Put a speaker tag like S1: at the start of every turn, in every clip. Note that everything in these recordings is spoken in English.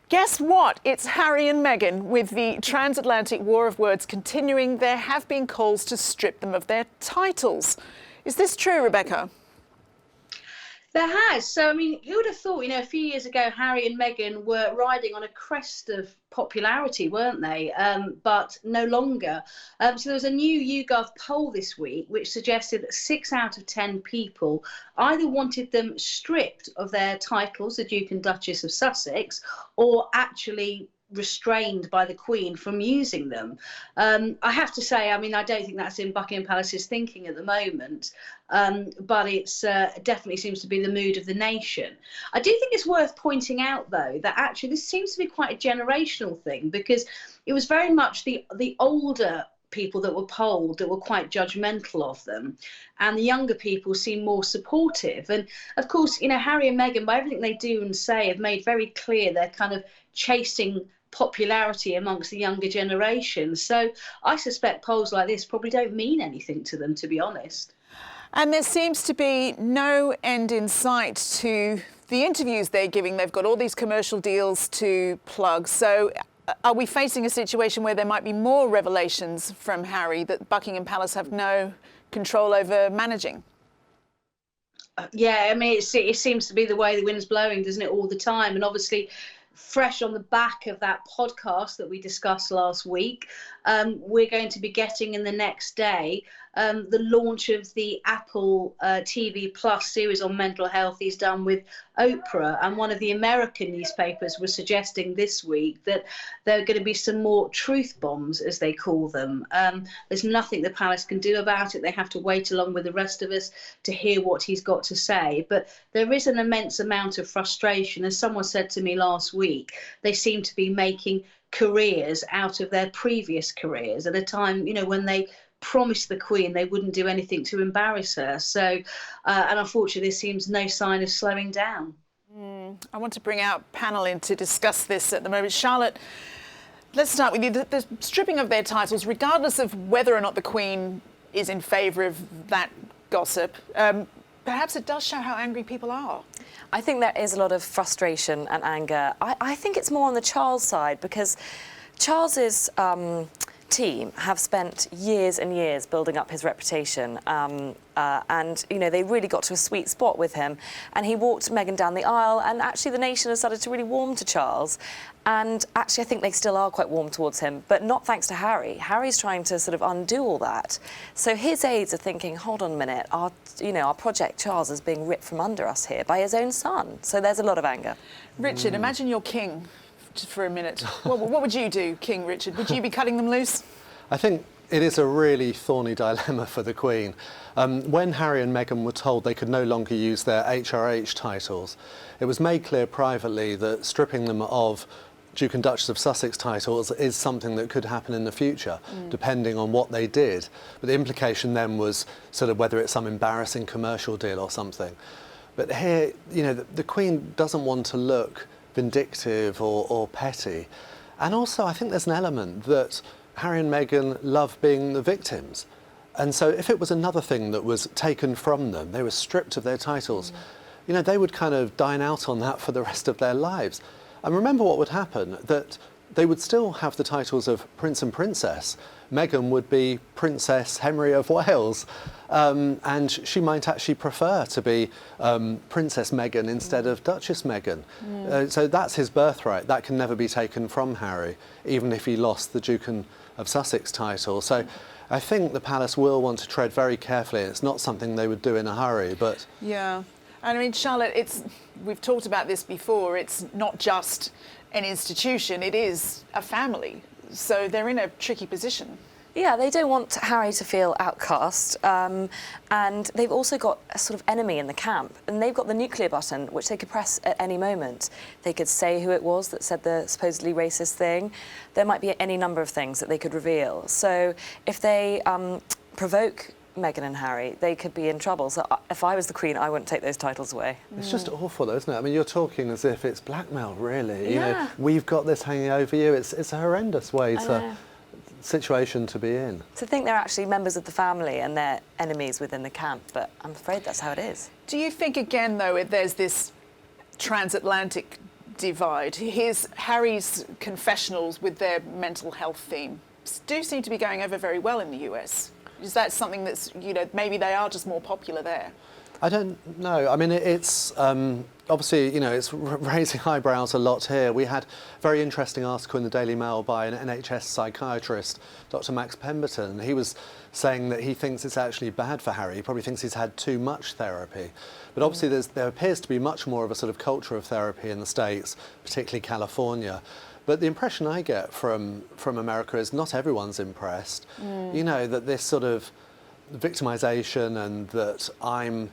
S1: Guess what? It's Harry and Meghan. With the transatlantic war of words continuing, there have been calls to strip them of their titles. Is this true, Rebecca?
S2: There has. So, I mean, who would have thought, a few years ago, Harry and Meghan were riding on a crest of popularity, weren't they? But no longer. So there was a new YouGov poll this week which suggested that 6 out of 10 people either wanted them stripped of their titles, the Duke and Duchess of Sussex, or actually restrained by the Queen from using them. I have to say, I mean, I don't think that's in Buckingham Palace's thinking at the moment, but it's definitely seems to be the mood of the nation. I do think it's worth pointing out, though, that actually this seems to be quite a generational thing, because it was very much the older people that were polled that were quite judgmental of them, and the younger people seem more supportive. And of course, Harry and Meghan, by everything they do and say, have made very clear they're kind of chasing popularity amongst the younger generation. So I suspect polls like this probably don't mean anything to them, to be honest.
S1: And there seems to be no end in sight to the interviews they're giving. They've got all these commercial deals to plug. So are we facing a situation where there might be more revelations from Harry that Buckingham Palace have no control over managing?
S2: Yeah, I mean, it seems to be the way the wind's blowing, doesn't it, all the time? And obviously, fresh on the back of that podcast that we discussed last week, we're going to be getting in the next day the launch of the Apple TV Plus series on mental health he's done with Oprah. And one of the American newspapers was suggesting this week that there are going to be some more truth bombs, as they call them. There's nothing the palace can do about it. They have to wait along with the rest of us to hear what he's got to say. But there is an immense amount of frustration. As someone said to me last week, they seem to be making careers out of their previous careers at a time, when they promised the Queen they wouldn't do anything to embarrass her. So, and unfortunately, there seems no sign of slowing down.
S1: I want to bring our panel in to discuss this at the moment. Charlotte, let's start with you. The stripping of their titles, regardless of whether or not the Queen is in favour of that gossip, perhaps it does show how angry people are.
S3: I think there is a lot of frustration and anger. I think it's more on the Charles side, because Charles's team have spent years and years building up his reputation, and they really got to a sweet spot with him, and he walked Meghan down the aisle, and actually the nation has started to really warm to Charles, and actually I think they still are quite warm towards him, but not thanks to Harry. Harry's trying to sort of undo all that. So his aides are thinking, hold on a minute, our project Charles is being ripped from under us here by his own son. So there's a lot of anger.
S1: Richard, imagine you're king just for a minute. What would you do, King Richard? Would you be cutting them loose?
S4: I think it is a really thorny dilemma for the Queen. When Harry and Meghan were told they could no longer use their HRH titles, it was made clear privately that stripping them of Duke and Duchess of Sussex titles is something that could happen in the future, depending on what they did. But the implication then was sort of whether it's some embarrassing commercial deal or something. But here, the Queen doesn't want to look vindictive or petty. And also, I think there's an element that Harry and Meghan love being the victims. And so if it was another thing that was taken from them, they were stripped of their titles, they would kind of dine out on that for the rest of their lives. And remember what would happen, that they would still have the titles of Prince and Princess. Meghan would be Princess Henry of Wales, and she might actually prefer to be Princess Meghan instead of Duchess Meghan. So that's his birthright. That can never be taken from Harry, even if he lost the Duke of Sussex title. So I think the palace will want to tread very carefully. It's not something they would do in a hurry, but...
S1: Yeah. And I mean, Charlotte, we've talked about this before. It's not just an institution, it is a family. So they're in a tricky position.
S3: Yeah, they don't want Harry to feel outcast, and they've also got a sort of enemy in the camp, and they've got the nuclear button, which they could press at any moment. They could say who it was that said the supposedly racist thing. There might be any number of things that they could reveal. So if they provoke Meghan and Harry, they could be in trouble. So if I was the Queen, I wouldn't take those titles away.
S4: It's just awful, though, isn't it? I mean, you're talking as if it's blackmail, really.
S3: Yeah.
S4: We've got this hanging over you. It's a horrendous way to... situation to be in.
S3: To think they're actually members of the family and they're enemies within the camp, but I'm afraid that's how it is.
S1: Do you think, again, though, there's this transatlantic divide. Harry's confessionals with their mental health theme do seem to be going over very well in the US. Is that something that's, maybe they are just more popular there?
S4: I don't know. I mean, it's obviously, it's raising eyebrows a lot here. We had a very interesting article in the Daily Mail by an NHS psychiatrist, Dr. Max Pemberton. He was saying that he thinks it's actually bad for Harry. He probably thinks he's had too much therapy. But obviously there appears to be much more of a sort of culture of therapy in the States, particularly California. But the impression I get from America is not everyone's impressed. That this sort of victimisation and that I'm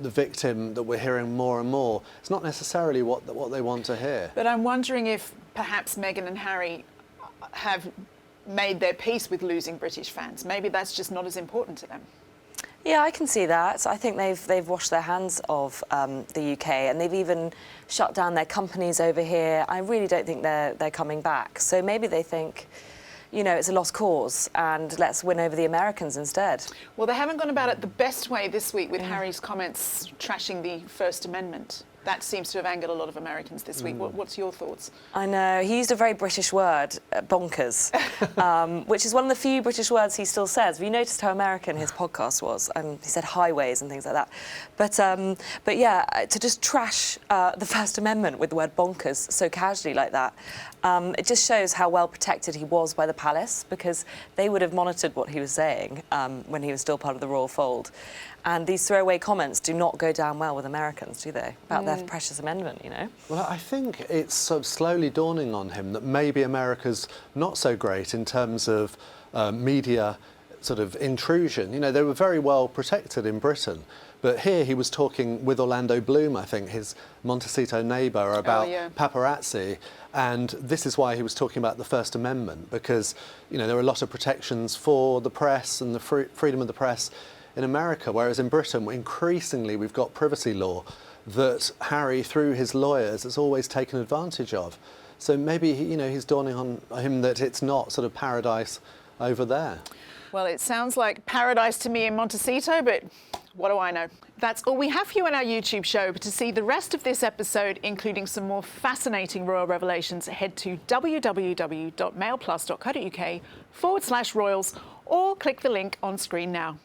S4: the victim that we're hearing more and more, it's not necessarily what they want to hear.
S1: But I'm wondering if perhaps Meghan and Harry have made their peace with losing British fans. Maybe that's just not as important to them.
S3: Yeah, I can see that. I think they've washed their hands of the UK, and they've even shut down their companies over here. I really don't think they're coming back. So maybe they think, it's a lost cause and let's win over the Americans instead.
S1: Well, they haven't gone about it the best way this week with Harry's comments trashing the First Amendment. That seems to have angered a lot of Americans this week. What's your thoughts?
S3: I know. He used a very British word, bonkers, which is one of the few British words he still says. Have you noticed how American his podcast was? He said highways and things like that. But yeah, to just trash the First Amendment with the word bonkers so casually like that, it just shows how well protected he was by the palace, because they would have monitored what he was saying when he was still part of the royal fold. And these throwaway comments do not go down well with Americans, do they? About their precious amendment,
S4: Well, I think it's sort of slowly dawning on him that maybe America's not so great in terms of media sort of intrusion. They were very well protected in Britain. But here he was talking with Orlando Bloom, I think, his Montecito neighbour, about paparazzi. And this is why he was talking about the First Amendment, because, there are a lot of protections for the press and the freedom of the press in America, whereas in Britain, increasingly, we've got privacy law that Harry, through his lawyers, has always taken advantage of. So maybe, he's dawning on him that it's not sort of paradise over there.
S1: Well, it sounds like paradise to me in Montecito, but what do I know? That's all we have for you on our YouTube show. But to see the rest of this episode, including some more fascinating royal revelations, head to www.mailplus.co.uk/royals or click the link on screen now.